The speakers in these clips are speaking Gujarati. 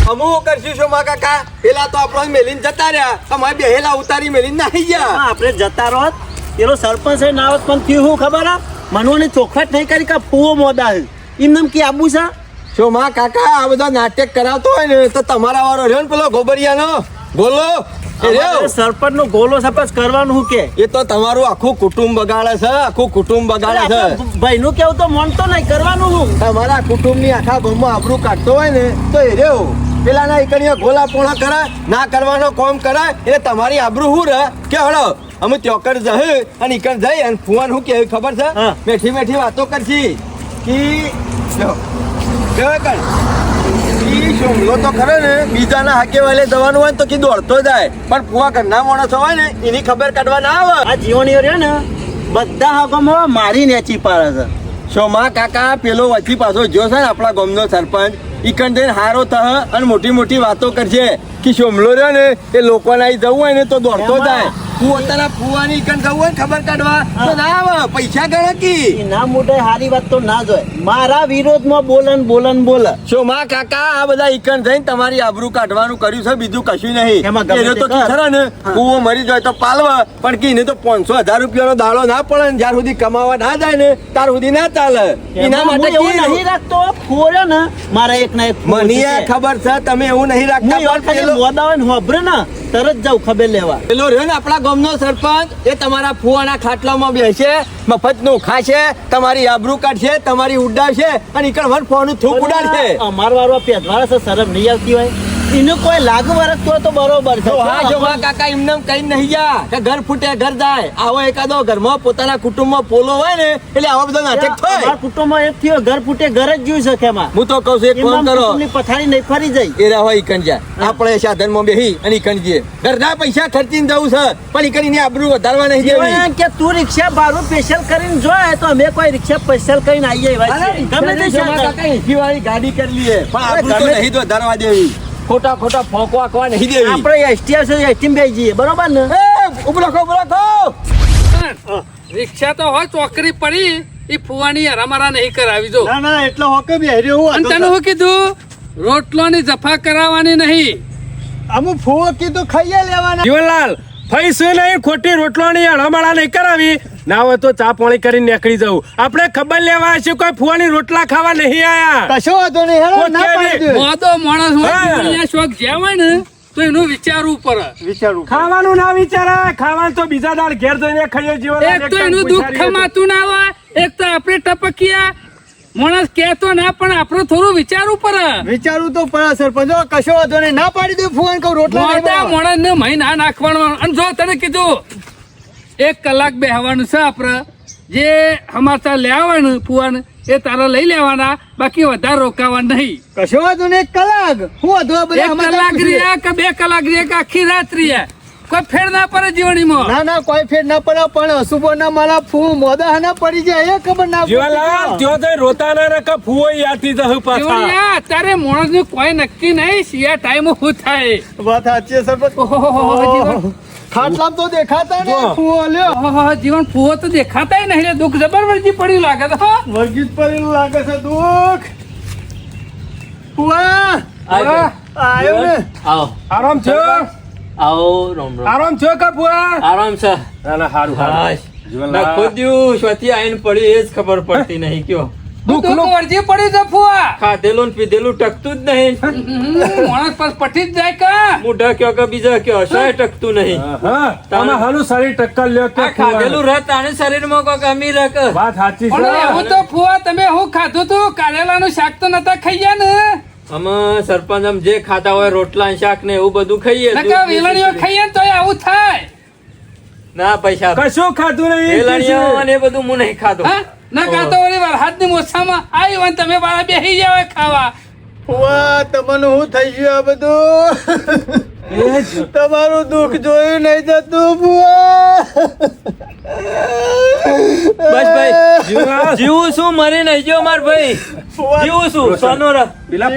અમુક કરશું છો માં કાકા પેલા તો આપણો મેલીને જતા રહ્યા અમારે બેહેલા ઉતારી મેલીને નાહી ગયા આપણે જતા રહો પેલો સરપંચ ના આવત પણ થયું શું ખબર આ મનવાની ચોખવટ નહીં કરી કે ફૂવો મોદા એમ કે આબુ છે શું માં કાકા આ બધા નાટક કરાવતો હોય ને તો તમારા વાળો રહ્યો ને પેલો ગોબરિયાનો ગોલો સરપંચ નો ગોલો સપસ કરવાનું શું કે એ તો તમારું આખું કુટુંબ બગાડે છે આખું કુટુંબ બગાડે છે ભાઈ નું કેવું તો માનતો નહીં કરવાનું હું તમારા કુટુંબ ની આખા ગામમાં આબરૂ કાઢતો હોય ને તો એ રહ્યો પેલા ના એકણીયા ગોલા પોણા કરે ના કરવાનો કોમ કરે એટલે તમારી આબરૂ શું રહે કે હળો અમે ત્યોકર જઈ અને ઈકણ જઈ અને ફુવાન શું કે ખબર છે મેઠી મેઠી વાતો કરશી શોમલો તો ખરો ને બીજાના હાકે વાલે જવાનું હોય તો કે દોડતો જાય પણ ફુવા ઘરના માણસ હોય ને એની ખબર કાઢવા ના આવે આ જીવણીઓ રહ્યો ને બધા હાકમાં મારી નેચી પાડે છે શોમા કાકા પેલો વચ્ચી પાછો જો છે ને આપણા ગામનો સરપંચ ઈકણ જઈને હારો થહ અને મોટી મોટી વાતો કરશે કે શોમલો રહ્યો ને એ લોકોને અહીં જવું હોય ને તો દોડતો જાય પોતાના ફુવાની ઈકણ જવું હોય ખબર કાઢવા તો ના આવે પૈસા ગણકી ના મોટે હારી વાત તો ના જોય મારા વિરોધમાં બોલન બોલે શોમા કાકા આ બધા ઈકણ જઈને તમારી આબરૂ કાઢવાનું કર્યું છે બીજું કશું નહીં એને તો ખરા ને કુવો મરી જાય તો પાલવા પણ કે એને તો 500,000 રૂપિયાનો દાડો ના પડે ને જ્યાર સુધી કમાવા ના જાય ને ત્યાર સુધી ના ચાલે એના માટે નહીં રાખતો ફોરે ને મારા એક ના એક મને ખબર છે તમે એવું નહીં રાખતા મોદા ને હોભરે ને તરત જાવ ખબર લેવા પેલો રહ્યો ને આપણા ગામનો સરપંચ એ તમારા ફુવાના ખાટલામાં બેસે મફત નું ખાશે તમારી આબરૂ કાઢશે તમારી ઉડાડશે અને ઈકણ વન ફોનું થૂક ઉડાડશે અમાર વાળો પેદવાળા છે શરમ નહીં આવતી હોય એનું કોઈ લાગુ વરસ તો બરોબર છે હા જો કાકા એમને કઈ નહીં જા કે ઘર ફૂટે ઘર જાય આવો એકાદો ઘરમાં પોતાના કુટુંબમાં પોલો હોય ને એટલે આવા બધા નાટક થાય અમારા કુટુંબમાં એક થયો ઘર ફૂટે ઘર જ જોઈ શકે એમાં હું તો કહું છું એક કામ કરો પથારી નહીં ફરી જાય એ રહો ઈકણ જા આપણે સાધનમાં બેહી અને ઈકણ જઈએ ઘરના પૈસા ખર્ચીને જવું છે પણ ઈકણ ની આબરૂ વધારવા નહીં દેવી કે તું રિક્ષા ભાડું સ્પેશિયલ કરીને જોય તો અમે કોઈ રિક્ષા સ્પેશિયલ કરીને આવીએ ગમે તે કાકા એસી વાળી ગાડી કરી લઈએ પણ આબરૂ તો નહીં વધારવા દેવી ખોટા ફોંકો આખવા નહીં દેવી આપણે એસટી બે જઈએ બરોબર ને ઉભો રાખો રિક્ષા તો હોય ચોકરી પડી એ ફુવાની હરામરા નહીં કરાવી જો ના એટલે હોકે બે રહ્યો અને તને હું કીધું રોટલોની જફા કરાવવાની નહીં અમુ ફુવો કીધું ખાઈએ લેવાના જીવનલાલ ફૈસે નહીં ખોટી રોટલોની હળમાળા નહીં કરાવી ના હોય તો ચા પાણી કરીને નીકળી જવું આપણે ખબર લેવા છે કોઈ ફુવાની રોટલા ખાવા નહીં આયા કશો વાંધો નહીં હેરો ના પાડી દે મોદો માણસ હોય અહીંયા શોખ જ્યાં હોય ને તો એનું વિચારવું પડે ખાવાનું ના વિચારાય ખાવાનું તો બીજા દાડ ઘેર જઈને ખાઈએ જીવન એક તો એનું દુઃખ ખમાતું ના હોય એક તો આપણે ટપકિયા માણસ કહેતો ના પણ આપણે થોડું વિચારવું પડે વિચારવું તો પડે સરપંચ કશો વાંધો નહીં ના પાડી દે ફુવાન કહું રોટલા માણસ ને મહિના નાખવાનું અને જો તને કીધું 1 કલાક બેહવાનું છે આપડે જે અમારા લેવાનું ફુવાન એ તારા લઈ લેવાના બાકી વધારે રોકાવા નહીં કશો વાંધો નહીં 1 કલાક હું વધુ 1 કલાક રહ્યા કે 2 કલાક રહ્યા કે આખી રાત રહ્યા કોઈ ફેર ના પડે જીવણીમાં ના કોઈ ફેર ના પડે પણ અશુભો ના મારા ફૂ મોદા ના પડી જાય એ ખબર ના જીવનલાલ ત્યો તો રોતા ના રકા ફુવો યાતી જહુ પાછા તારે માણસ નું કોઈ નક્કી નહીં સિયા ટાઈમ શું થાય વાત સાચી સરપંચ ખાટલામ તો દેખાતા ને ફૂવો લ્યો જીવન ફૂવો તો દેખાતા નહીં દુઃખ જબરવર્જી પડ્યું લાગે તો વર્ગીત પડેલું લાગે છે દુઃખ ફુવા આયો ને આવો આરામ છે આવો રામ આરામ છે કે ફુવા આરામ છે ના હારું ના ખોદ્યું સ્વતી આઈને પડી એ જ ખબર પડતી નહીં કયો દુઃખ વર્જી પડ્યું છે ફૂવા ખાધેલું ને પીધેલું ટકતું જ નહીં માણસ પર પટી જ જાય કા મોઢા કયો કે બીજા કયો હસાય ટકતું નહીં હા તમે હાલું શરીર ટક્કર લ્યો કે ખાધેલું રત આને શરીરમાં કોઈ કમી રક વાત સાચી છે હું તો ફૂવા તમે હું ખાધું તું કારેલાનું શાક તો નતા ખાઈ ને અમે સરપંચ આમ જે ખાતા હોય રોટલા શાક ને એવું બધું ખાઈએ નકા વેલણીઓ ખાઈએ ને તો આવું થાય ના પૈસા કશું ખાધું નહીં વેલણીઓ અને એ બધું હું નહીં ખાધું ના કાતો વળી વરસાદ ની મોસમમાં આવ્યું અને તમે બાળા બેસી જાવ ખાવા ફુવા તમને હું થઈ ગયું આ બધું તમારું દુઃખ જોયું નહીં જતું ફુવા બસ ભાઈ જીવું છું મરી નહીં ગયો માર ભાઈ જીવું છું સોનો ર પેલા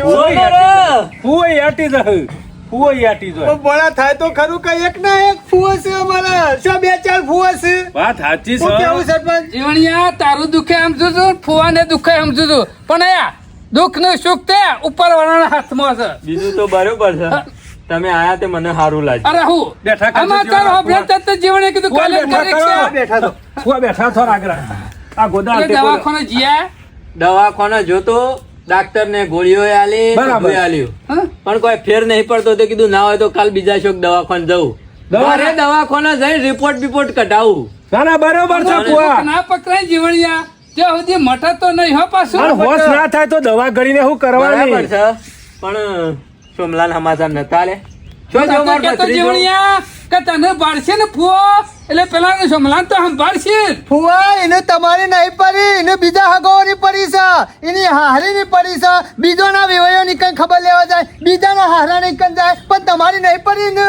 ફુવો યાટી જહુ ફુવો યાટી જો બળા થાય તો ખરું કઈ એક ના એક ફુવો છે અમારા શું 2-4 ફુવો છે વાત સાચી હું છે કેવું સરપંચ જીવણિયા તારું દુખે સમજુ છું ફુવાને દુખે સમજુ છું પણ આયા દુઃખ ને સુખ તે ઉપર વાળાના હાથમાં છે. બીજું તો બરોબર છે. તમે આયા તે મને સારું લાગ્યું. અરે હું બેઠા કરજો સમાચાર જીવન. હોભળે તો જીવણે કીધું કાલે પરીક્ષા. બેઠા તો ફુવા બેઠા છો આગળ આ ગોદા એટલે દવાખાને જીયા દવાખાના જોતો ડાક્ટર ને ગોળીઓ આલી બરાબર. બધું આલ્યું. હા? પણ કોઈ ફેર નહીં પડતો તો કીધું ના હોય તો કાલ બીજા શોક દવાખાને જવું. મારે દવાખાને જઈને રિપોર્ટ કઢાવું. ના ના બરોબર છે ફુવા ના પકડાય જીવણિયા ત્યાં સુધી મટે તો નહીં હો પાછું. પણ હોશ ના થાય તો દવા ગળીને શું બરાબર કરવાની છે પણ સોમલાલ સમાચાર નતા લે. શું તો જો માર કહેતો ભત્રીજો? જીવણિયા કે તને બાળશે ને ફુઓ એટલે પેલા સમલાન તો સંભાળશે જ. ફુવા એને તમારી નહીં પડી એને બીજા હગોની પડી છે એની હારીની પડી છે બીજોના વિવાયોની કઈ ખબર લેવા જાય બીજાના હારાની કઈ જાય પણ તમારી નહીં પડી ને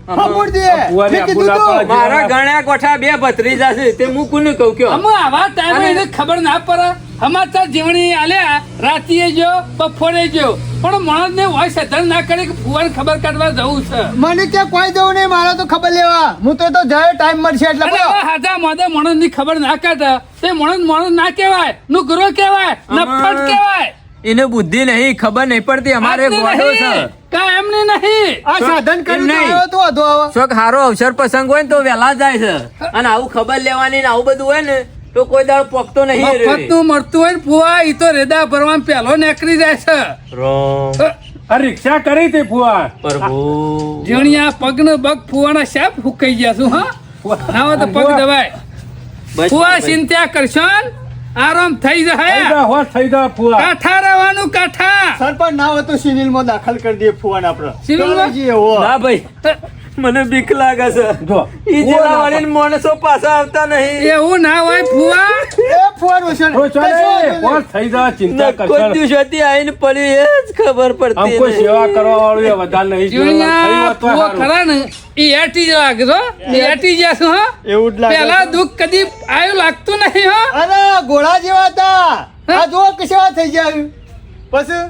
સાંભળજે. ફુવાને મેં કીધું આપું તું. ના મારા ગણ્યા કોઠા 2 ભત્રીજા છે તે હું કોને કહું કયો? અમે આવા ટાઈમે એને ખબર ના પડે સમાચાર જીવણી આલ્યા રાતીએ જો બપોરે જો પણ માણસ ને હોય સધન ના કરે કે ફુવાને ખબર કાઢવા જવું છે. મને ક્યાં કોઈ જવું નહીં મારે તો ખબર લેવા હું તો જાય ટાઈમ મળશે એટલે અને બોલો. આવા હાજા મોદે માણસ ની ખબર ના કાઢે તે માણસ ના કહેવાય નુગરો કહેવાય નફટ કહેવાય. એને બુદ્ધિ નહીં ખબર નહીં પડતી અમારે આજની ગોડો છે. નહીં, કાંઈ એમની નહીં. આ સાધન એમ કર્યું તો નહીં. આવ્યો તો વાંધો આવે. શોક હારો અવસર પ્રસંગ હોય ને તો વહેલા જાય છે અને આવું ખબર લેવાની ને આવું બધું હોય ને તો કોઈ દાડો પોકતો નહીં રે. મફતનું મળતું હોય ને ફુવા ઈ તો રેદા ભરવામાં પહેલો નીકળી જાય છે. રોમ આ રિક્ષા કરી હતી ફુવા પ્રભુ જીવણિયા પગ ને બગ ફુવાના શાપ ફૂકાઈ ગયા છું હા ના હોય તો પગ દબાય. બસ ફુવા ભાઈ. ચિંતા કરશો ને, આરામ થઈ થઈ જાય. જા હોશ થઈ જા ફુવા કાઠા રહેવાનું કાઠા. સરપંચ ના હોય તો સિવિલમાં દાખલ કરી દઈએ ફુવાને આપણે. સિવિલમાં? ચાલો જઈએ, હો. ના ભાઈ મને બીક લાગે છે. જો ઈ જેલા વાળીને માણસો પાછા આવતા નહીં. એવું ના હોય ફુવા. એ ફુવા રોશન. ઓ ચાલે કશો વાંધો નહીં. હોશ થઈ જા ચિંતા કોઈ કરશો દિવસોથી આઈને પડી એ જ ખબર પડતી हमको નહીં. सेवा કરવા વાળું એ વધારે નહીં જીવણિયા થયું હોત તો ફુવા સારું. ખરા ને ઈ એટી જ લાગે છો એટી જશું હા એવું જ લાગે પેલા છે. દુઃખ કદી આયું લાગતું નહીં હો. અરે ઘોડા જેવા હતા આ જો કેવા થઈ ગયા પછી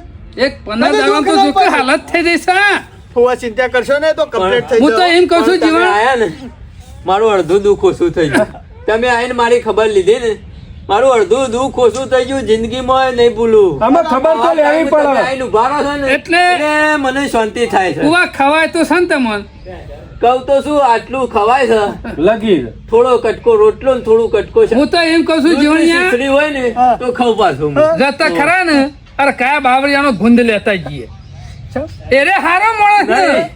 એક 15 દાડામાં તો દુઃખ હાલત થઈ જશે હા. ફુવા ચિંતા કરશો ને તો કમ્પ્લીટ થઈ હું તો જશે. એમ કહું છું પણ તમે જીવન આયા ને મારું અડધું દુઃખ ઓછું થઈ ગયું. તમે આઈને મારી ખબર લીધી ને મારું અડધું દુઃખ ઓછું થઈ ગયું. જિંદગીમાં નહીં ભૂલું. અમે ખબર તો લેવી તમે પડે આઈને ઊભા રહો છો ને એટલે- એટલે મને શાંતિ થાય છે. કુવા ખવાય તો છે ને તમને. કહું તો શું આટલું ખવાય છે. લગી થોડો કટકો રોટલો ને થોડું કટકો હું તો એમ કહું છું દૂધની જીવણિયા શીશડી હોય ને તો ખાવ પાછું. જતા ખરા ને અરે કયા બાવરિયાનો ગુંદ લેતા જઈએ એરે હારો માણસ ને નહીં.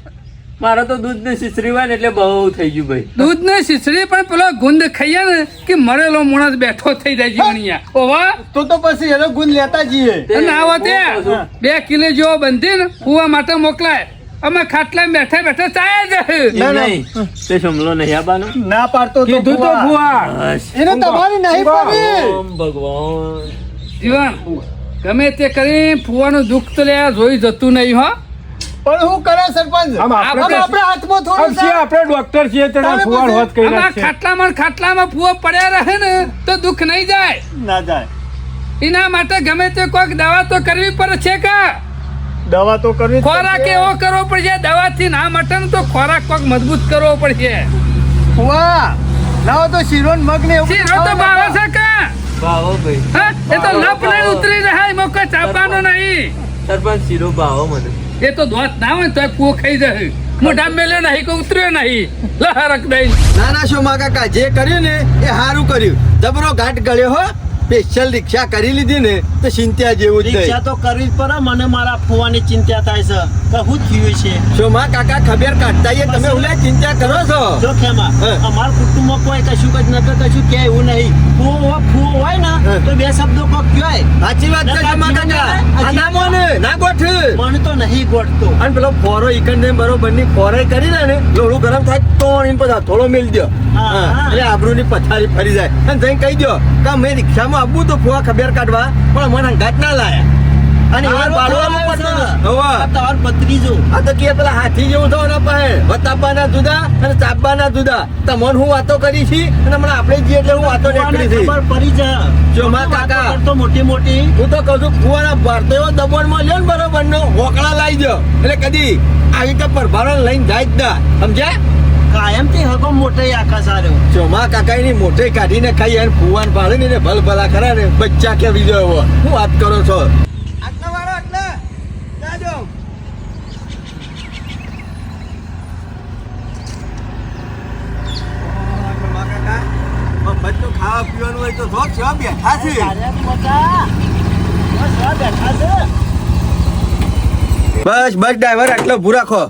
મારે તો દૂધ ની શીશડી હોય ને એટલે બહુ થઈ ગયું ભાઈ. દૂધ ને શીશડી પણ પેલો ગુંદ ખાઈએ ને કે મરેલો માણસ બેઠો થઈ જાય જીવણિયા ઓવા તો પછી એનો ગુણ લેતા જઈએ. અને આવો ત્યાં 2 કિલો જેવો બંધી ને ફુવા માટે મોકલાય અમે ખાટલા બેઠા બેઠા ચાયા જ એમ નહીં. તે સમલો નહીં આવવાનો. ના પાડતો તો કીધું તો ફુવા. ફુવા બસ. એને તમારી નહીં પડી. ઓમ ભગવાન. જીવન ગમે તે કરી ફુવાનું દુઃખ તો લે જોઈ જતું નહીં હો. પણ હું કરે સરપંચ આમ આપણે હવે આપણે હાથમાં થોડું આમ છીએ, આપણે ડોક્ટર છીએ તેના તારે ફુવાડ પછી હોત કરી આમાં નાખશે. ખાટલામાં ફુવા પડ્યા રહે ને તો દુઃખ નહીં જાય. ના જાય. એના માટે ગમે તે કોઈક દવા તો કરવી પડે છે કા દવા તો કરવી જ ખોરાક પડશે. એવો કરવો પડશે દવાથી ના મટે ને તો ખોરાક કોઈક મજબૂત કરવો પડશે. ફુવા ના હોય તો શીરો ને મગ ને એવું શીરો તો ભાવે છે કા ભાવો ભાઈ. હા? એ તો લપ લઈને ઉતરી રહે એમાં કોઈ ચાપવાનો નહીં. સરપંચ શીરો ભાવો મને. એ તો દોત ના હોય તો કુવો ખાઈ જાય મોઢા મેલ્યો નહીં કોઈ ઉતર્યો નહીં લહરક દઈ નાના શોમા કાકા જે કર્યું ને એ સારું કર્યું. જબરો ઘાટ ગળ્યો હો. સ્પેશિયલ રિક્ષા કરી લીધી ને તો ચિંતા જેવું જ રિક્ષા નહીં. તો કરવી જ પડે. મને મારા ફુવાની ચિંતા થાય છે કે શું થયું છે. શોમા કાકા ખબર કાઢતા એ તમે ઓલા ચિંતા કરો છો. જો ખેમા હા. અમારા કુટુંબમાં કોઈ કશું જ નકર કશું કે એવું નહીં. ફુવો હોય ને હા. તો 2 શબ્દો કોક કહેવાય. સાચી વાત છે શોમા કાકા. આ ના મોને, ના ગોઠ. મને તો નહીં ગોઠતો. અને પેલો ફોરો ઈકંડ ને બરોબર ની ફોરે કરી દે ને લોહડું ગરમ થાય તો એને પછી થોડો મેલ દો. હા, હા, હા. એટલે આબરૂની પથારી ફરી જાય અને જઈને કહી દો કે મેં રિક્ષામાં આવવું તો ફુવા ખબર કાઢવા પણ મને અંગાત ના લાયા અને એવા પાડવાનું પડતું ને. હોવે. આ તમારો ભત્રીજો. આ તો કે પેલા હાથી જેવું થયો ને પાસે વતાપાના જુદા અને ચાપવાના જુદા તમને હું વાતો કરી છી અને હમણાં આપણે જઈએ એટલે હું વાતો ફુવાને નીકળી હતી. ખબર પડી જાય. જો માં કાકા. વાતો કરતો મોટી મોટી. હું તો કહું છું ફુવાના ભરતો એવો દબોણમાં લ્યો ને બરોબર નો હોકળા લાવી દો એટલે કદી આવી રીતે પરભારો લઈને જાય જ ના સમજ્યા. કાયમથી હગો મોટો આકાશ આર્યો. ચોમા કાકા એની મોટે કાઢીને ખાઈ અને ફુવાન પાડે ને ભલ ભલા ખરા ને બચ્ચા કે બીજો હું વાત કરો છો. આ આટલા વાળો આટલા જાજો મફતનું ખાવા પીવાનું હોય તો રોજ કેવા બેઠા છે બસ બસ ડ્રાઈવર આટલો ભૂ રાખો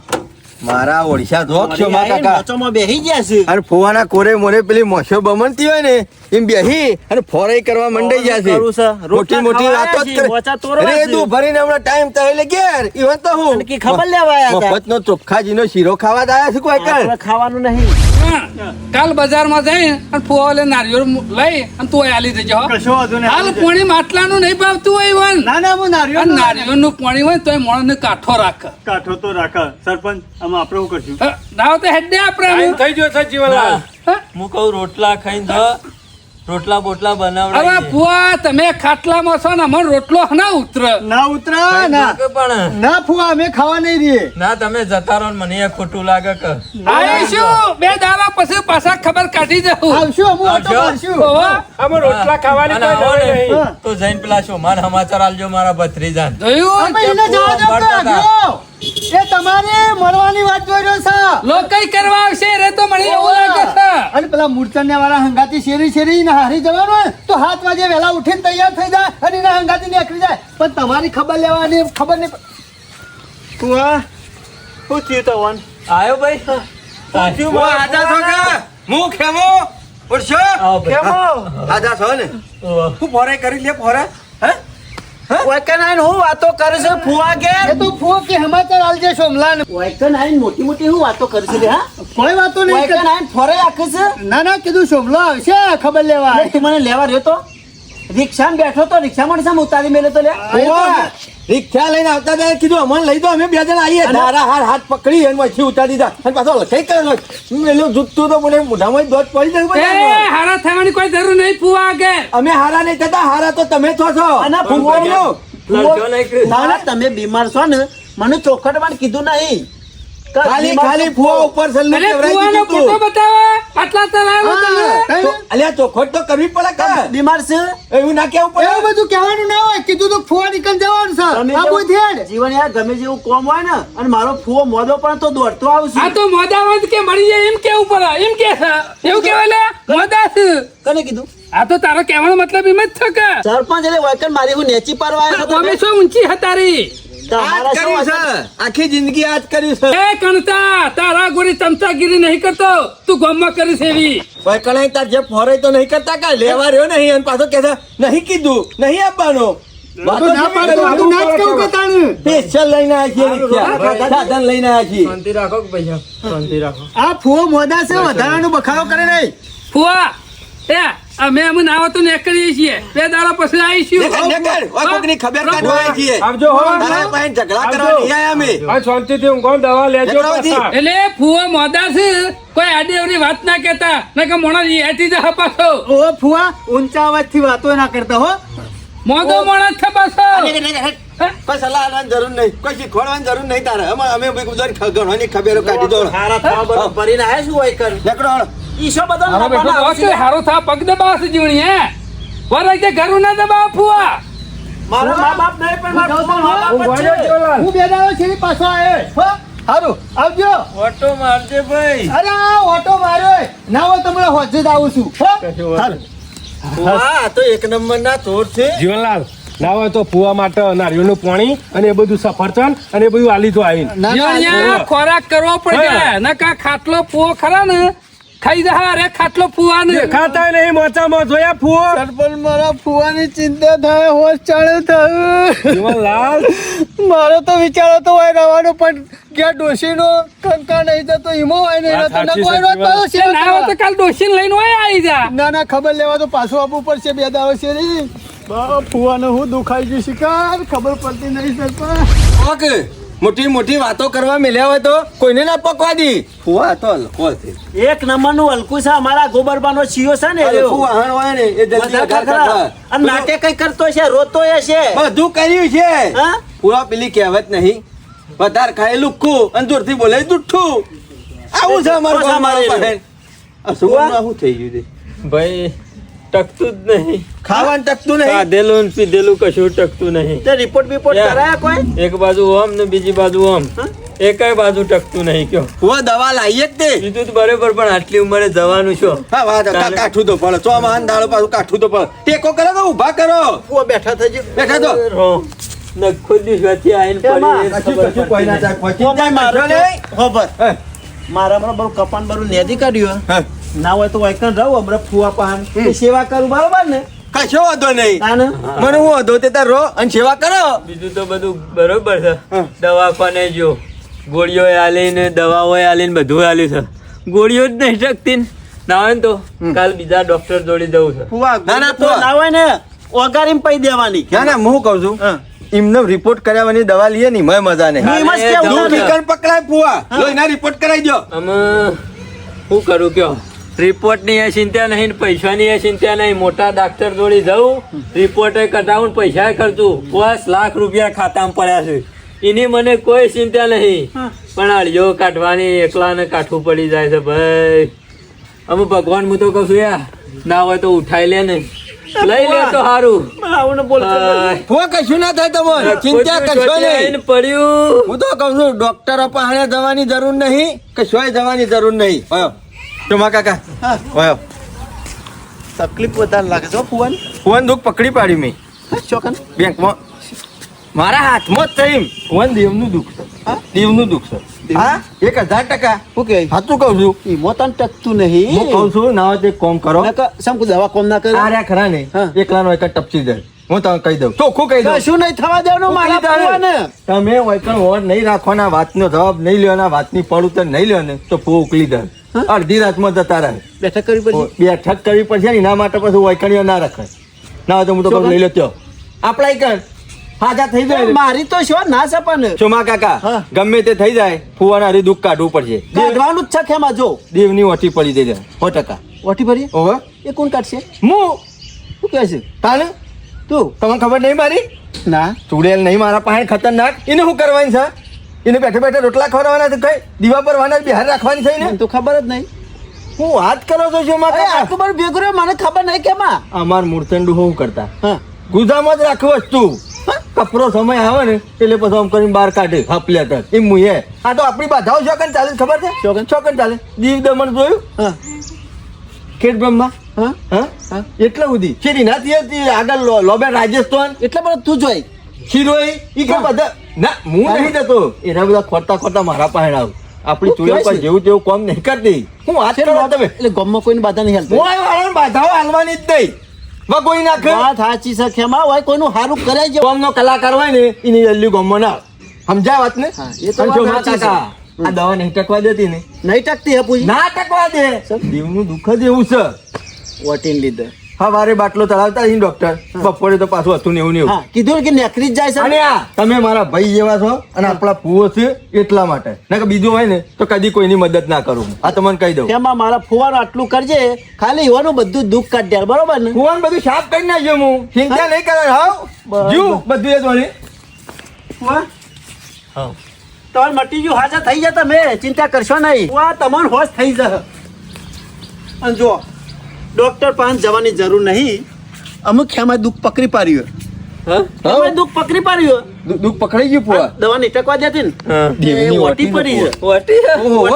મારા ઓડિશા ધોક છો માં કાકા મોચોમાં બેહી ગયા છે અને ફોવાના કોરે મોરે પેલી મોસો બમણતી હોય ને એમ બેહી અને ફોરાઈ કરવા મંડાઈ ગયા છે કરું છે. મોટી મોટી રોટલા વાતો જ ખાવા મોચા તોડવા કરે છે. રે તું ભરીને હમણાં ટાઈમ તો એટલે ઘેર ઈવન તો હું અને કી ખબર લેવા આયા હતા. મફતનો ચોખ્ખાજીનો શીરો ખાવા જ આયા છે કોઈ કર આપણે ખાવાનું નહીં હા, કાલ બજારમાં જઈ અને ફુવાલે નારિયેળ લઈ અને તું આલી દેજો હો. કશો વાંધો નહીં. હાલ પોણી માટલાનું નહીં ભાવતું હોય ઈવન. ના ના હું અને નારિયેળ નારિયેળનું પોણી હોય તોય મોણને કાઠો રાખ કાઠો તો રાખા સરપંચ આમાં આપણે શું કરશું ના તો હેડે આપણે ટાઈમ થઈ ગયો છે જીવનલાલ હા? હું કહું રોટલા ખાઈને તો રોટલા બોટલા હવે બનાવડાવીએ. ફુવા તમે ખાટલામાં છો ને અમને રોટલો ના ઉતર ના ઉતરા ના કે પણ ના ફુવા અમે ખાવા નહીં રહીએ ના તમે જતા રહો ને મને એ ખોટું લાગે કે આવીશું બે દાડા પછી પાછા ખબર કાઢી જવું આવશું અમે ઓટો આવજો. મારશું ઓહો, અમે રોટલા ખાવાની અને કોઈ આવો નવાઈ ને, નહીં. તો જઈને પેલા શોમાન સમાચાર આલજો મારા ભત્રીજાને. જોયું અમે એને જવા દો કે આગળ. એ તમારે મરવાની વાત જોઈ રહ્યો છે લોકઈ કરવા આવશે રે તો મને એવું લાગે છે અને પેલા મૂર્છનિયા વાળા હંગાતી શેરી ને હારી જવાનું હોય તો 7 વાગે વહેલા ઉઠીને તૈયાર થઈ જાય અને એના હંગાતી નીકળી જાય પણ તમારી ખબર લેવાની ખબર નહીં ફુવા શું થયું તવન આયો ભાઈ હું આજા છો કે હું ખેમો ઉડશો આવો ભાઈ. કેમો આજા છો ને ઓહો. હું ફોરાઈ કરી લે ફોરા હે ઓયકન આઈને હું વાતો કરે છે ફુવા કે એ તો ફુવા કે સમાચાર આલજે સોમલાન ઓયકન આઈને મોટી મોટી હું વાતો કરે છે લે, હા કોઈ વાતો નહીં ઓયકન કરતા. આઈને ફોરે રાખે છે ના ના કીધું સોમલો આવશે ખબર લેવા અરે તું મને લેવા રહ્યો તો રિક્ષામાં બેઠો તો રિક્ષામાં શામ ઉતારી મેલે તો લે ઓવા, રિક્ષા લઈને આવતા હતા કીધું અમને લઈ દો અમે બે જણા આવીએ તારા હાથ પકડી અને પછી ઉતારી દીધા અને પાછો લખાઈ કરેલો પેલું જૂતું તો મને મોઢામાં દોત પડી જાય એ બધાને. હારા થવાની કોઈ જરૂર નહીં ફુવા આગળ અમે હારા નહીં થતા હારા તો તમે છો છો અને ફૂગોળીઓ. લડજો નહીં કે. ના તમે બીમાર છો ને મને ચોખટમાં કીધું નહીં કે ખાલી બીમાર ખાલી છો. ફુવા ઉપર સલ્લે અરે કેવડાવી ફુવાનો દીધું ફોટો તું. બતાવો આટલા તરાવો તમે કઈ? અલ્યા ચોખવટ તો કરવી પડે કે બીમાર છે એવું ના કેવું એવું પડે બધું કહેવાનું ના હોય કીધું તો ફુવા નીકળ જવાનું છે તમે આ જેવું બધે જીવન યાર ગમે જેવું કોમ હોય ને અને મારો ફુવો મોદો પણ તો દોડતો આ આવશે તો મોદાવંત કે મળી જાય એમ કેવું પડે એમ કે છે એવું કેવાય લે મોદા છે કને કીધું આ તો તારો કહેવાનો મતલબ એમ જ છે કે સરપંચ એટલે વાયકન મારી હું નેચી પાડવા આવ્યો હતો અમે શું ઊંચી હતારી તમારા આજ શું કર્યું છે આખી જિંદગી આજ કર્યું છે એ કણતા તારા ગોરી ચમચાગીરી નહીં કરતો તું ગામમાં કરીશ એવી ભાઈ કણાઈ તાર જે ફોરાઈ તો નહીં કરતા કા લેવા રહ્યો નહીં અને પાછો કે નહીં કીધું નહીં આપવાનો વાતો તું ના પાડતો હોય તો ના જ કહું કે તાણે. સ્પેશિયલ લઈને આવ્યા છીએ રિક્ષા. સાધન લઈને આવ્યા છીએ શાંતિ રાખો કે પૈસા શાંતિ રાખો. આ ફુવો મોદા છે વધારાનો બખાડો કરે નહીં ફુવા એ અમે અમે નાવા તો નીકળીએ છીએ બે દાડા પછી આવીશું નેકર, ઓય કોકની ખબર કાઢવા આવ્યા છીએ આવજો હો. તારા પાસે ઝઘડા કરવા નહીં આવ્યા અમે હા, શાંતિથી ઊંઘો, દવા લેજો નેકળવાથી. પાછા. એટલે ફુવા મોદા છે કોઈ આડેવરી વાત ના કહેતા ના કે મોણા હેઠી જા પાછો ઓ ફુવા ઊંચા અવાજથી વાતો ના કરતા હો મોદો મોણા છે પાછો કોઈ સલાહ આપવાની જરૂર નહીં કોઈ શીખવાડવાની જરૂર નહીં તારે અમે ગણવાની ખબરો કાઢી દો હારા થવા બધું ભરીને આવ્યા છું વાયકન નેકળો હાલો. ઈશો બધો હારો બેઠો લાવવાનો દબાવ છે, આવશે. હારો થા પગ દબાવશે જીવણી હે વરાય કે ઘરું ના દબાવ ફુવા મારો મા બાપ નહીં પણ મારો ફુવા મા બાપ ઊંઘો જ ને, છે. જીવનલાલ. હું બે દાડો છે પાછો આવ્યો હો સારું આવજો ઓટો મારજે ભાઈ. અરે આ ઓટો માર્યો ના હોય તો મને હોજે જ આવું છું હો સારું આ તો એક નંબર ના ચોર છે જીવનલાલ ના હોય તો ફુવા માટે નારિયેળનું પાણી અને એ બધું સફરજન અને એ બધું આલી તો આવીને ના, ના, જીવણિયા ના. ખોરાક કરવો પડે હા. નકા ખાટલો ફુવો ખરા ને ખાઈ જા અરે ખાટલો ફુવા ને દેખાતા નહીં મોચામાં જોયા ફુવો સરપંચ મારા ફુવાની ચિંતા થાય હોશ ચાલુ થયું જીવનલાલ મારો તો વિચાર હતો હોય રહેવાનો પણ કે ડોશીનો કંકા નહીં થતો ઈમો હોય નહીં વાત રહેતો. સાચી નકો છે, એનો જ મારો તે શેર ના હોય તો કરવા. કાલ ડોશીને લઈને હોય આવી જા ના ના ખબર લેવા તો પાછું આપવું પડશે બે દાડો શેરી ફુવાને હું દુખાઈ ગયું શિકાર ખબર પડતી નહીં સરપંચ ઓકે મોટી મોટી વાતો કરવા મેલ્યા હોય તો કોઈને ના પકવા દી ફુવા તો હલકો છે એક નંબરનું હલકું છે અમારા ગોબરબાનો ચિયો છે ને હલકું વાહન હોય ને એ જલ્દી બધા વઘાર ખરા. કાઢવા. અને નાટે કઈ કરતો છે રોતો છે બધું કર્યું છે હા? પૂરા પેલી કહેવત નહીં વધારે ખાય લુખ્ખું અને દૂરથી બોલે દુઠ્ઠું આવું છે અમારું પાછા ગામ, મારું મારેલું. બહેન. આ સુગંધમાં શું થઈ ગયું છે ભાઈ ટકતું જ નહીં. ખાવાનું ટકતું નહીં ખાધેલું ને પીધેલું કશું ટકતું નહીં. તે રિપોર્ટ બિપોર્ટ યા. કરાયા કોઈ એક બાજુ ઓમ ને બીજી બાજુ ઓમ. એકેય બાજુ ટકતું નહીં કયો. ફુવા દવા લાવીએ જ તે બીજું તો બરોબર પણ આટલી ઉંમરે જવાનું છો. હા વાત કાઠું તો પડે ચો મહાન દાડો પાછું કાઠું તો પડે ટેકો કરો તો ઊભા કરો ફુવા બેઠા થઈ ગયો બેઠા તો નખો દિવસથી આઈને પડી એ ખબર કશું કોઈ ના પડતી થાય પહોંચી જાય મારો નહીં ખબર હે, મારા બરું કપાન બરું નેદી કાઢ્યું હે. ના હોય તો વાયકન રહું હમણાં ફુવા પાન સેવા કરું બરોબર ને કશો વાંધો નહીં તાને મને હું વાંધો તે તાર રહો અને સેવા કરો બીજું તો બધું બરોબર છે. હા. દવાખાને જો ગોળીઓ આલીને દવાઓ આલીને બધું આલ્યું છે. ગોળીઓ જ નહીં શકતી ને. ના હોય ને તો કાલ બીજા ડોક્ટર જોડે જવું છે. ફુવા ના, ના, તો ફુવા. ના હોય ને ઓગારીને પૈ દેવાની ના ના હું કહું છું હા. એમને રિપોર્ટ કરાવવાની દવા લઈએ ને મેં મજા નહીં હું એમ જ અરે, કેવું દવા તને. નીકળ. પકડાય ફુવા લોહીના રિપોર્ટ કરાવી દો આમાં શું કરું કયો રિપોર્ટની એ ચિંતા નહીં ને પૈસાની એ ચિંતા નહીં. મોટા ડાક્ટર જોડે જવું રિપોર્ટ કઢાવું પૈસા ખર્ચું 5 લાખ રૂપિયા ખાતામાં પડ્યા છે. એની મને કોઈ ચિંતા નહીં પણ અળિયો કાઢવાની એકલાને કાઠું પડી જાય છે ભાઈ. અમે ભગવાન હું તો કહું છું યાર ના હોય તો ઉઠાઈ લે ને લઈ લે તો સારું. આવું ને બોલ ફુવા કશું ના થાય તમારે ચિંતા કરશો નહીં પડ્યું હું તો કહું છું ડોક્ટરો પાસે જવાની જરૂર નહીં કે શોય જવાની જરૂર નહીં વયો ચોમા કાકા વયો તકલીફ વધારે લાગે છે ફુવાન ફોન દુઃખ પકડી પાડ્યું મેં ચોકન બેંકમાં મારા હાથમાં જ થયું ફોન દેવનું દુઃખ છે દેવનું દુઃખ છે હા 1000%. શું કે સાચું કહું છું ઈ મોતાન ટકતું હું નહીં કહું છું ના હોય તો એક કામ કરો સમ કોઈ દવા કોમ ના કરે આ રહ્યા ખરા ને હા. એકલાનો એક જ ટપચી જાય હું તમને કહી દઉં ચોખ્ખું કહી દઉં શું નહીં થવા દેવાનું મારા ફુવાને તમે વૈકણ વોટ નહીં રાખવાના વાતનો જવાબ નહીં લેવાના વાતની પડ ઉતર નહીં લેવાને તો ફૂ ઉકલી દે અડધી રાતમાં જતા રહે બેઠક કરવી પડશે બેઠક કરવી પડશે ને એના માટે પછી વૈકણીઓ ના રખાય ના હોય તો હું તો કહું લઈ લો ત્યો આપણા કણ હાજા થઈ જાય મારી તો શું ના સપન ચોમા કાકા હા. ગમે તે થઈ જાય ફુવાના હારી દુઃખ કાઢવું પડશે કાઢવાનું જ છે ખેમાં જો દેવની ઓઠી પડી દે 100%. ઓઠી ભરીએ ઓહો એ કોણ કાઢશે હું શું કહે છે તાને તું તમને ખબર નહીં મારી ના ચૂડેલ નહીં મારા પાસે ખતરનાક એને શું કરવાની છે એને બેઠે બેઠે રોટલા ખવડાવવાના છે કઈ દીવા પર વાના બિહાર રાખવાની છે ને મને તો ખબર જ નહીં હું વાત કરો છો શું અરે આટલું બધું ભેગું રહ્યું, મને ખબર નહીં કેમાં અમાર મૂર્તંડું શું કરતા હા ગુદામાં જ રાખવું વસ્તુ કપરો સમય આવે ને એટલે પછી આમ કરીને બહાર કાઢે હાપલ્યા તક એમ મુએ આ તો આપણી બાધાઓ ચોકન ચાલે છે, ખબર છે ચોકન? ચોકન ચાલે દીવ દમણ જોયું હા ખેડ બ્રહ્મા હા હા હા. એટલા સુધી શેરી નાથી હતી આગળ લોબે રાજસ્થાન એટલે બધું તું જોઈ શિરોઈ ઈ કે બધા ના હું નહીં જતો એના બધા ખોટા ખોટા મારા પાસે આવ આપણી શું ચૂડા કહે પર છે? જેવું તેવું કામ નહીં કરતી હું વાત કરો તમે એટલે ગામમાં કોઈની બાધા નહીં હાલતી હું વાળાને બાધાઓ હાલવાની જ નહીં વગોઈ નાખે વાત સાચી છે ખેમાં હોય કોઈનું સારું કરે છે ગામનો કલાકાર હોય ને એની જલ્દી ગામમાં ના સમજાય વાત ને હા, એ તો અને વાત જો મારા સાચી છે. કાકા, આ દવા નહીં ટકવા દેતી ને નહીં ટકતી હે પૂછી ના ટકવા દે દીવનું દુઃખ જ એવું છે વટીને લીધે સવારે બાટલો ચડાવતા હતી ડોક્ટર બપોરે તો પાછું હતું ને એવું ને એવું હા કીધું કે નેકરી જ જાય છે અને આ તમે મારા ભાઈ જેવા છો અને આપણા પુઓ છે એટલા માટે ના કે બીજું હોય ને તો કદી કોઈની મદદ ના કરું આ તમને કહી દઉં તેમાં મારા ફુવાનું આટલું કરજે ખાલી એવાનું બધું દુઃખ કાઢ દે બરોબર ને ફુવાન બધું સાફ કરી નાખ્યો હું ચિંતા નહીં કરે હાવ બરાબર. જુ બધું એ જ વળી ફુવા? તમારે મટી ગયું હાજર થઈ જાય તમે ચિંતા કરશો નહીં ફુવા તમારો હોશ થઈ જશે અને જો ડોક્ટર પાસે જવાની જરૂર નહીં અમુક ખેમાં દુઃખ પકડી પાડ્યું હા ખેમાં દુઃખ પકડી પાડ્યું દુઃખ પકડાઈ ગયું પુઆ દવા નહીં ટકવા દેતી ને હા. દેવની એ વાટી વાટી પડી છે વાટી હે? ઓહો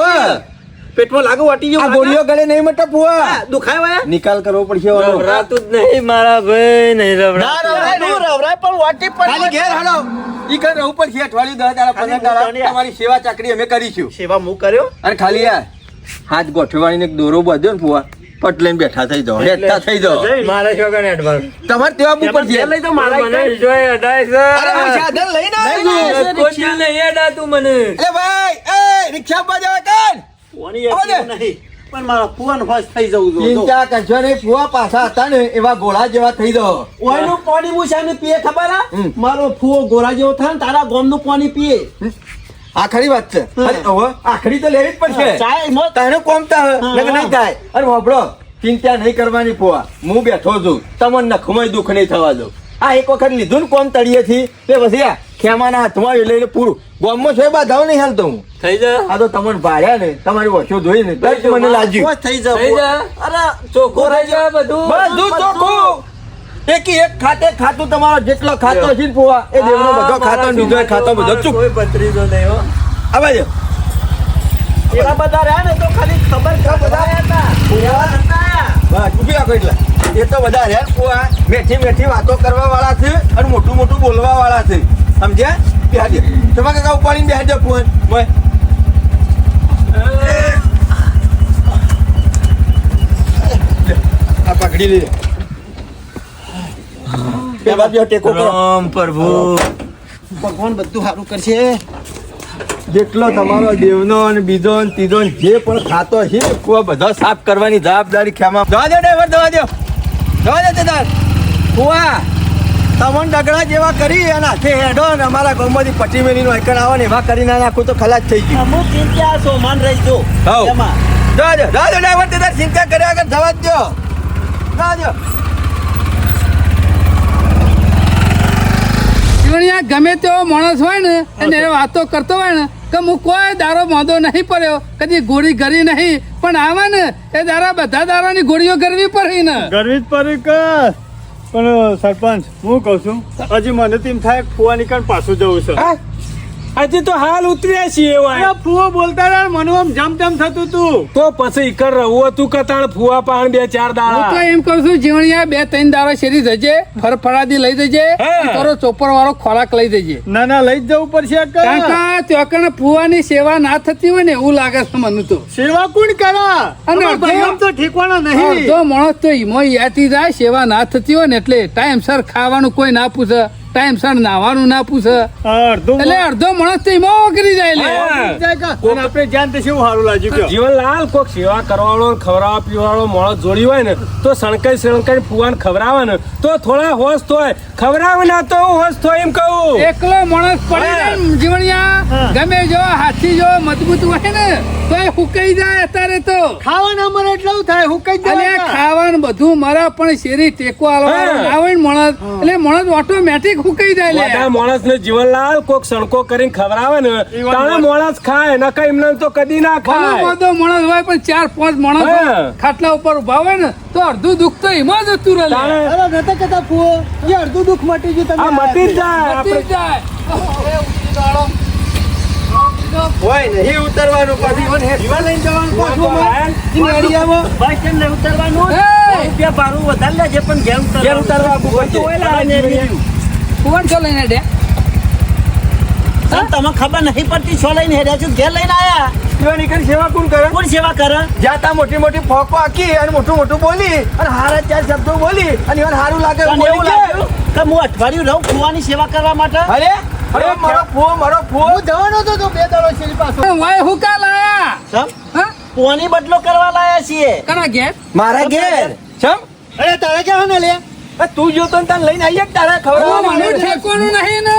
પેટમાં લાગે વાટી આ જેવું ગોળીઓ ગળે નહીં મટા પુઆ લાગે? દુખાય હોય નિકાલ કરવો પડશે ઓલો. રવરાતું જ નહીં મારા ભાઈ નહીં ના, રવરાતું. રવરાય નહીં. રવરાય પણ વાટી ખાલી પડી ઘેર હાલો ઈ કર રહું પડશે અઠવાડિયું 10 દાડા 15 દાડા તમારી સેવા ચાકરી અમે કરીશું સેવા હું કર્યો અને ખાલી આ હાથ ગોઠવવાની એક દોરો બાંધ્યો ને પુઆ પટ લઈને બેઠા થઈ જાઓ હેઠતા થઈ જાઓ મારા છોકરાને advance. તમારે તેવા ઉપર છે લઈ તો મારા મને જોઈ અડાય છે. અરે હું સાધન લઈને આવ્યો છું. કોઈ દી નહીં અડાતું મને. અરે ભાઈ એ રિક્ષા પર જવા કર કોની યાદ એવું નહીં પણ મારા ફુવાનું હોશ થઈ જવું જોઈએ ચિંતા કરશો નહીં ફુવા પાછા હતા ને એવા ગોળા જેવા થઈ જાઓ ઓયનું પાણી હું શાને પીએ ખબર હા હમ. મારો ફુવો ગોરા જેવો થાય ને તારા ગોમનું પાણી પીએ આખરી વાત છે અરે હવે આખરી તો લેવી જ પડશે ચાય મોત તારે કોમતા નકર નહીં થાય અરે વાપરો ચિંતા નહીં કરવાની પોવા હું બેઠો છું તમને નખમાં દુઃખ નહીં થવા દઉં આ એક વખત લીધું ને કોમ તળિયેથી તે પછી આ ખેમાના હાથમાં એ લઈને પૂરું ગામમાં છે બાધાઓ નહીં હાલતો હું થઈ જા આ તો તમને ભાડ્યા ને તમારી વચ્ચો ધોઈ ને તો જ મને લાગ્યું હોશ થઈ જાવ થઈ જા અરે ચોખ્ખું થઈ જા બધું બધું ચોખ્ખું એકી એક ખાતે ખાતું તમારો જેટલો ખાતો છે ને ફુવા એ દેવનો બધો ખાતો ને બીજો ખાતો બધો ચૂક કોઈ ભત્રીજો નહીં હો આવે છે એવા બધા રહ્યા ને તો ખાલી ખબર કે બધા હતા ફુવા નતા આયા. બસ ચૂકી રાખો એટલે એ તો બધા રહ્યા ને ફુવા મેઠી મેઠી વાતો કરવા વાળા છે અને મોટું મોટું બોલવા વાળા છે સમજ્યા બેહાડે તમારે કાકા ઉપાડીને બેહાડજો ફોન બોય આ પકડી લે બે બાજુ ટેકો કરો રામ પ્રભુ ભગવાન બધું સારું કરશે. જેટલો તમારો દેવનો અને બીજો ને ત્રીજો ને જે પણ ખાતો છે ફુવા બધો સાફ કરવાની જવાબદારી ખેમા જવા દો ડ્રાઈવર જવા દો તે તાર ફુવા તમન ડગડા જેવા કરી અને હાથે હેડો ને અમારા ગામમાંથી પટ્ટી મેલીનો એકણ આવે ને એવા કરી ના નાખું તો ખલાસ થઈ ગયું અમુક ચિંતા સોમાન રહીજો હઉ. એમાં જવા દો ડ્રાઈવર તે તાર ચિંતા કર્યા આગળ જવા જ દો જવા દો જીવણિયા ગમે તેવો માણસ હોય ને અને એ વાતો કરતો હોય ને કે હું કોઈ દારો મોંધો નહીં પડ્યો કદી ગોળી ગરી નહીં પણ આવે ને એ દારા બધા દારાની ગોળીઓ કરવી પડે ને ગરમી જ પડી કે પણ સરપંચ હું કહું છું હજી મને તેમ થાય કે ફુવા નીકળ પાછું જવું છે. હજી તો હાલ ઉતર્યા છીએ એવા. અરે ફુવા બોલતા રહ્યા ને મને આમ જમ થતું તું. તો પછી ઈકર રહું હતું કતાણ ફુવા પાણ 2-4 હું તો દાડા એમ કહું છું જીવણિયા 2-3 દાડા શેરી જજે ફરફરાદી લઈ જજે હા. તારો ચોપર વાળો ખોરાક લઈ જજે ના લઈ જ જવું પડશે કે કાકા ત્યોકણ ફુવાની સેવા ના થતી હોય ને એવું લાગે છે મને તો સેવા કોણ કરા અને અને ભાઈ તો ઠેકવાના નહીં. અડધો માણસ તો ઈમો યાતી જાય સેવા ના થતી હોય ને એટલે ટાઈમસર ખાવાનું કોઈ ના પૂછે ટાઈમસર નાવાનું ના પૂછે અડધું એટલે અડધો માણસ તો ઈમો કરી જાય લે હા. જાય કે અને આપણે જાણ તો શું સારું લાગ્યું કયો જીવનલાલ કોક સેવા કરવાવાળો ને ખવડાવવા પીવાવાળો માણસ જોડી હોય ને તો સણકાઈ ફુવાને ખવડાવે ને તો થોડા હોશ થાય ખવડાવે ના તો હોશ થાય એમ કહું એકલો માણસ પડી જાય ને જીવણિયા ગમે જો હાથી જો મજબૂત હોય ને તો એ હુકાઈ જાય અત્યારે તો ખાવાના મને એટલું થાય હું કઈ અને ખાવાનું બધું મરે પણ શેરી ટેકો આલવાનો ના હોય ને માણસ એટલે માણસ ઓટોમેટિક હુકાઈ જાય લે બધા માણસ ને જીવનલાલ કોક સણકો કરીને ખવડાવે ને તાણે માણસ ખાય નકા એમને તો કદી ના ઘણો ખાય બધો માણસ હોય પણ 4-5 માણસ હોય, હા. ખાટલા ઉપર ઉભા હોય ને તો અડધું દુઃખ તો એમાં જ જતું રહે લે. તાણે અરે નતા કહેતા ફુવો એ અડધું દુઃખ મટી ગયું આ તમે મટી જ જાય પતી આપણે જાય. એ ઉઠી દાડો. હોય નહીં ઉતરવાનું પછી મને જીવા લઈને જવાનું ફુવા પાછું તો આયા ને. એરિયામાં ભાઈ કેમ નહીં ઉતરવાનું એ! રૂપિયા ભાડું વધારે લેજે પણ ઘેર ઉતરવા આપવું પડશે. ઓય લાવે ને બીજું. કુંવર છો લઈને ડે સાહેબ, તમને ખબર નહીં પડતી છો લઈને હેડ્યા છો ઘેર લઈને આયા એવા નીકળી સેવા કોણ કરે કોણ સેવા કરે જાતા મોટી મોટી ફોકો આખી અને મોટું મોટું બોલી અને હારા 4 શબ્દો બોલી અને એને સારું લાગે તને બોલી એવું કે લાગ્યું કે હું અઠવાડિયું રહું ફુવાની સેવા કરવા માટે અરે અરે મારો ફુવો હું જવાનો હતો તો 2 દાડો શેરી પાછો પણ વાય હુકા લાયા સમ હા ફુવાની બદલો કરવા લાયા છીએ કના ઘેર મારા ઘેર ચમ અરે તારે ક્યાં ને લે તું જોતો ને તને લઈને આવીએ તારા ઓ, મને ખવડાવવાનું ઠેકવાનું નહીં ને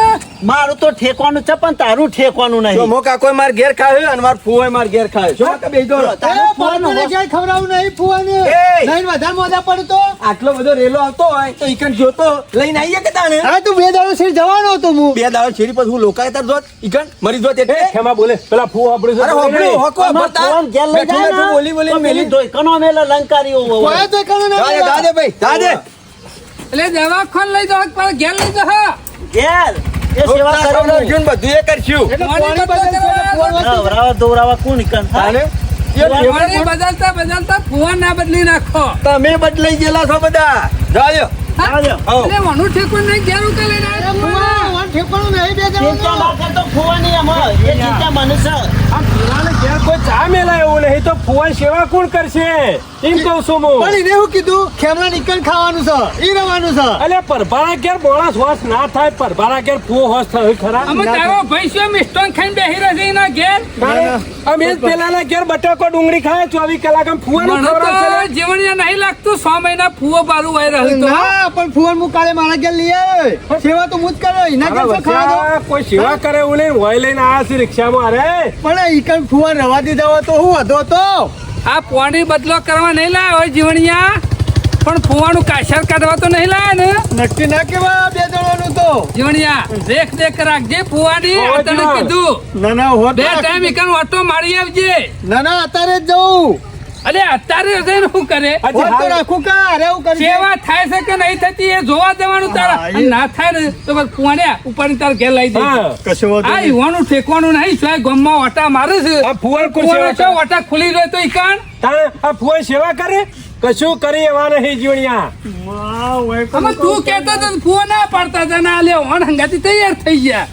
મારું તો ઠેકવાનું છે પણ તારું ઠેકવાનું તો નહીં મોકા કોઈ માર ઘેર ખાય અને માર ફુવો માર ઘેર ખાય શું કે બેજો તારું ફુવાનું મને ક્યાંય ખવડાવું નહીં ફુવાને એ! નહીં વધારે મોઢા પડતો આટલો બધો રેલો આવતો હોય તો ઈકણ જોતો લઈને આવીએ કે તાણે હા તું 2 દાડો શેરી જવાનો હતો હું 2 દાડા છેડી પછી હું લોકાય તાર જોત ઈકણ મરી જોત એટલે ખેમા બોલે પેલા ફુ આપણું અરે હોકડો હોકો અમાર બતા ફુવાન ઘેર લઈ બેઠું જાય બેઠું ને, બોલી બોલી તો મેલી પેલી ધોઈકનો મેલે લંકારીઓ હોય. કોઈ તો કણો ના દાદે દાદે ભાઈ દાદે એટલે દવાખાન લઈ જાઓ પણ ઘેર લઈ જાઓ ઘેર એ સેવા રોટલા કરવાનું. અર્જુન બધું એ કરશું પાણી બદલતા નવરાવા દોરાવા કોણ નીકળ તાને પાણી બદલતા ફુવા ના બદલી નાખો તમે બદલાઈ ગયેલા છો બધા જાજો હા? આવજો. એટલે મનું ઠેકું નહીં ઘેર ઉકે લઈને આવ્યા ફુવા. ફુવા ઠેકવાનું નહીં 2 ચિંતા ના કરતો ફુવાની આમાં. એ ચિંતા મને છે. આ ફુવાને ઘેર કોઈ ચા મેલા એવું નહીં તો ફુવાની સેવા કોણ કરશે એમ કહું છું હું પણ એને શું કીધું ખેમલા નીકળ ખાવાનું છે ઈ રવાનું છે અલે પરભારા ઘેર માણસ હોશ ના થાય પરભારા ઘેર ફુવો હોશ થાય ખરા અમે તારો ભાઈ શું મિસ્ટોન ખાઈને બેહી રહ્યો છે એના ઘેર અમે પેલાના ઘેર બટાકો ડુંગળી ખાય 24 કલાક આમ ફુવાનું મને ખવડાવશે તો જીવણીયા નહીં લાગતું 6 મહિના ફુવો બારું વાઈ રહ્યું તો ના પણ ફુવાન હું કાલે મારા ઘેર લઈ આવ્યો સેવા તો હું જ કર્યો એના ઘેર શું ખાવા દો કોઈ સેવા કરે એવું નહીં હોય લઈને આયા છે રિક્ષામાં અરે પણ ઈ કણ ફુવાન રવા દીધા હોય તો હું હતો તો આ પોણી બદલો કરવા નહીં લાવ્યો હોય જીવણીયા પણ ફુવાનું કાશર કાઢવા તો નહીં લાયા ને નક્કી ના કેવા બે જણાનું તો જીવણિયા દેખ રાખજે ફુવાની હોવે તને જીવણ. કીધું ના ના હોત બે ટાઈમ એકન ઓટો મારી આવજે. ના ના અત્યારે જ જવું અલે અત્યારે જઈને શું કરે હજી હોત તો હાલ- રાખું કા અરે એવું કરી સેવા થાય છે કે નહીં થતી એ જોવા જવાનું તારા. હા, એ- અને ના થાય ને તો બસ ફુવાને ઉપાડી તાર ઘેર લઈ દે. હા. કશો વાંધો આ નહીં. યુવાનું ઠેકવાનું નહીં શું ગામમાં ઓટા મારે છે આ ફુવાન કોણ ફુવાનો સેવા છો કરે? ઓટા ખુલી રહ્યો તો ઈકાન તારે આ ફુવાન સેવા કરે કશું કરી એવા નહીં જીવણિયા માં, ઓય અમે તું કહેતો તો ફુવા ના પાડતા હતા ના લે ઓન હંગાથી તૈયાર થઈ ગયા